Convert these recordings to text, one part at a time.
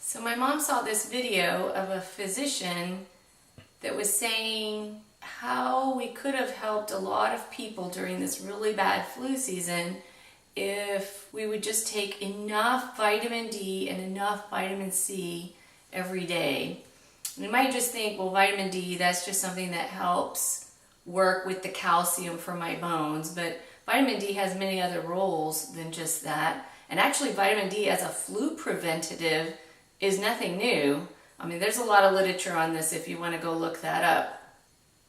So my mom saw this video of a physician that was saying how we could have helped a lot of people during this really bad flu season if we would just take enough vitamin D and enough vitamin C every day. And you might just think, well, vitamin D, that's just something that helps work with the calcium for my bones, but vitamin D has many other roles than just that. And actually vitamin D as a flu preventative is nothing new. I mean, there's a lot of literature on this if you want to go look that up.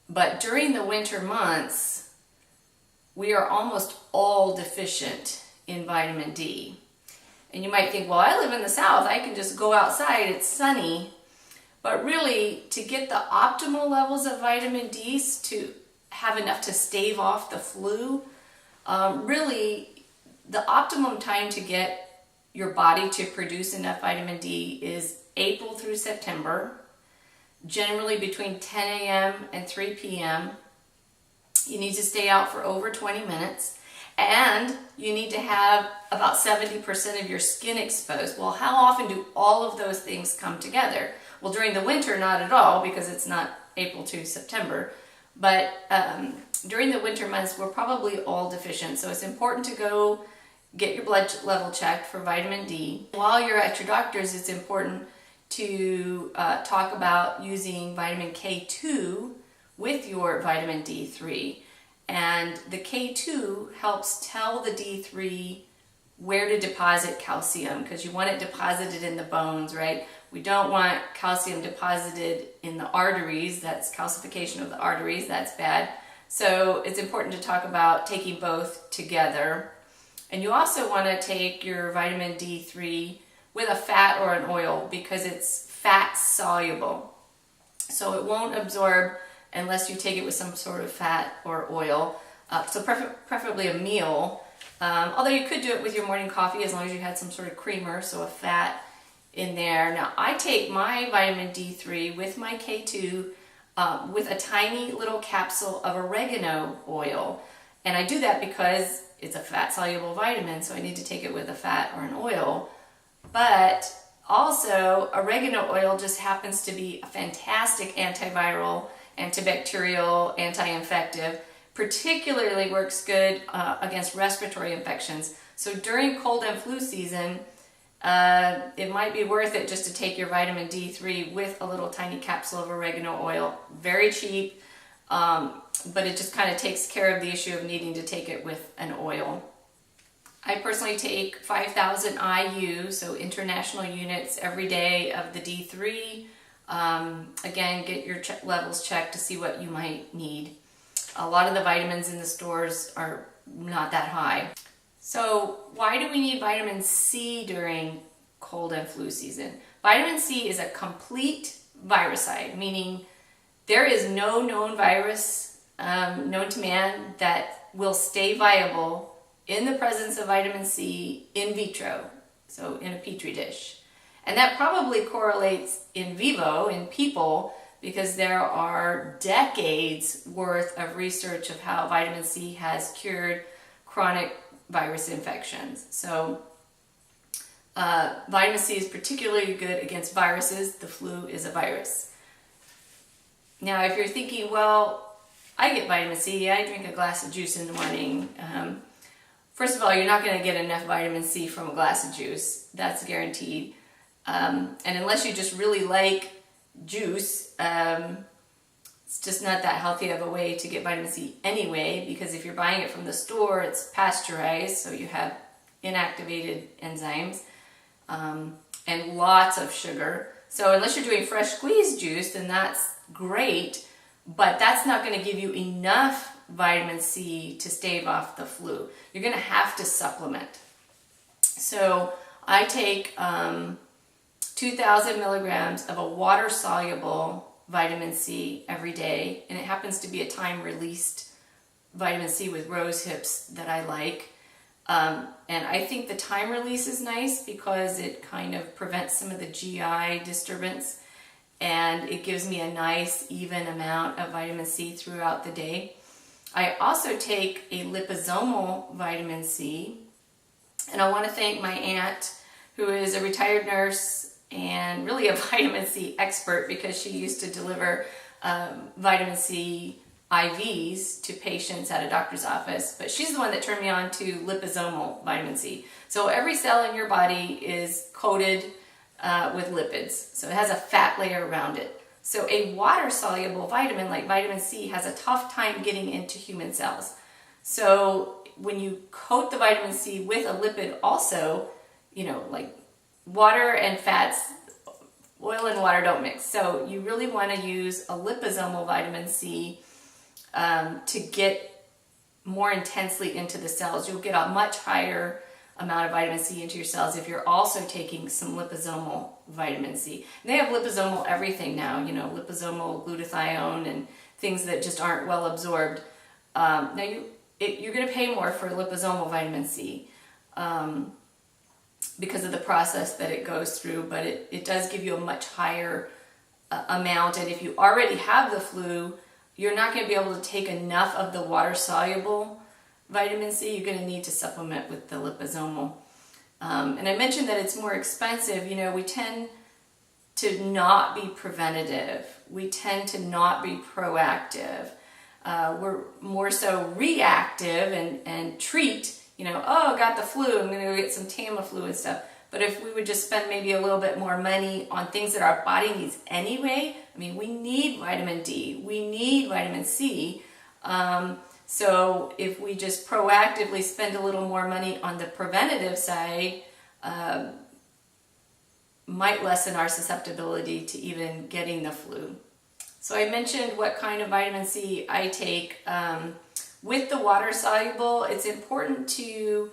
But during the winter months, we are almost all deficient in vitamin D. And you might think, well, I live in the South, I can just go outside, it's sunny. But really, to get the optimal levels of vitamin D to have enough to stave off the flu, really the optimum time to get your body to produce enough vitamin D is April through September, generally between 10 a.m. and 3 p.m. You need to stay out for over 20 minutes, and you need to have about 70% of your skin exposed. Well, how often do all of those things come together? Well, during the winter, not at all, because it's not April to September, but during the winter months, we're probably all deficient, so it's important to go get your blood level checked for vitamin D. While you're at your doctor's, it's important to talk about using vitamin K2 with your vitamin D3. And the K2 helps tell the D3 where to deposit calcium, because you want it deposited in the bones, right? We don't want calcium deposited in the arteries. That's calcification of the arteries. That's bad. So it's important to talk about taking both together. And you also want to take your vitamin D3 with a fat or an oil because it's fat soluble. So it won't absorb unless you take it with some sort of fat or oil. So preferably a meal. Although you could do it with your morning coffee as long as you had some sort of creamer, so a fat in there. Now I take my vitamin D3 with my K2 with a tiny little capsule of oregano oil. And I do that because it's a fat-soluble vitamin, so I need to take it with a fat or an oil. But also, oregano oil just happens to be a fantastic antiviral, antibacterial, anti-infective. Particularly works good against respiratory infections. So during cold and flu season, it might be worth it just to take your vitamin D3 with a little tiny capsule of oregano oil. Very cheap. But it just kind of takes care of the issue of needing to take it with an oil. I personally take 5,000 IU, so international units, every day of the D3. Again, get your levels checked to see what you might need. A lot of the vitamins in the stores are not that high. So why do we need vitamin C during cold and flu season? Vitamin C is a complete viricide, meaning there is no known virus known to man that will stay viable in the presence of vitamin C in vitro, so in a petri dish. And that probably correlates in vivo in people because there are decades worth of research of how vitamin C has cured chronic virus infections. So vitamin C is particularly good against viruses. The flu is a virus. Now, if you're thinking, well, I get vitamin C, I drink a glass of juice in the morning. First of all, you're not going to get enough vitamin C from a glass of juice. That's guaranteed. And unless you just really like juice, it's just not that healthy of a way to get vitamin C anyway, because if you're buying it from the store, it's pasteurized, so you have inactivated enzymes, and lots of sugar. So unless you're doing fresh squeezed juice, then that's great, but that's not going to give you enough vitamin C to stave off the flu. You're going to have to supplement. So I take 2,000 milligrams of a water-soluble vitamin C every day, and it happens to be a time-released vitamin C with rose hips that I like. And I think the time release is nice because it kind of prevents some of the GI disturbance, and it gives me a nice even amount of vitamin C throughout the day. I also take a liposomal vitamin C, and I want to thank my aunt, who is a retired nurse and really a vitamin C expert because she used to deliver vitamin C IVs to patients at a doctor's office, but she's the one that turned me on to liposomal vitamin C. So every cell in your body is coated with lipids, so it has a fat layer around it. So a water-soluble vitamin like vitamin C has a tough time getting into human cells. So when you coat the vitamin C with a lipid also, like water and fats, oil and water don't mix. So you really want to use a liposomal vitamin C to get more intensely into the cells. You'll get a much higher amount of vitamin C into your cells if you're also taking some liposomal vitamin C. And they have liposomal everything now, liposomal glutathione and things that just aren't well absorbed. Now you're going to pay more for liposomal vitamin C because of the process that it goes through, but it does give you a much higher amount. And if you already have the flu, you're not going to be able to take enough of the water-soluble vitamin C. You're going to need to supplement with the liposomal. And I mentioned that it's more expensive. We tend to not be preventative. We tend to not be proactive. We're more so reactive and treat, oh, got the flu, I'm going to go get some Tamiflu and stuff. But if we would just spend maybe a little bit more money on things that our body needs anyway, we need vitamin D, we need vitamin C. So if we just proactively spend a little more money on the preventative side, might lessen our susceptibility to even getting the flu. So I mentioned what kind of vitamin C I take. With the water soluble, it's important to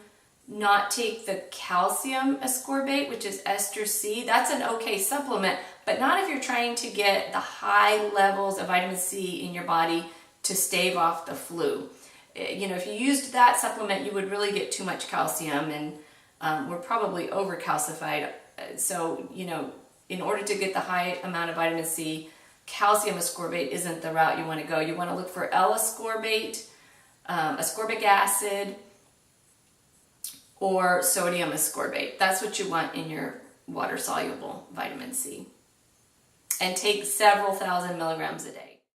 not take the calcium ascorbate, which is ester C. That's an okay supplement, but not if you're trying to get the high levels of vitamin C in your body to stave off the flu. If you used that supplement, you would really get too much calcium, and we're probably over-calcified. So, in order to get the high amount of vitamin C, calcium ascorbate isn't the route you want to go. You want to look for L-ascorbate, ascorbic acid, or sodium ascorbate. That's what you want in your water-soluble vitamin C. And take several thousand milligrams a day.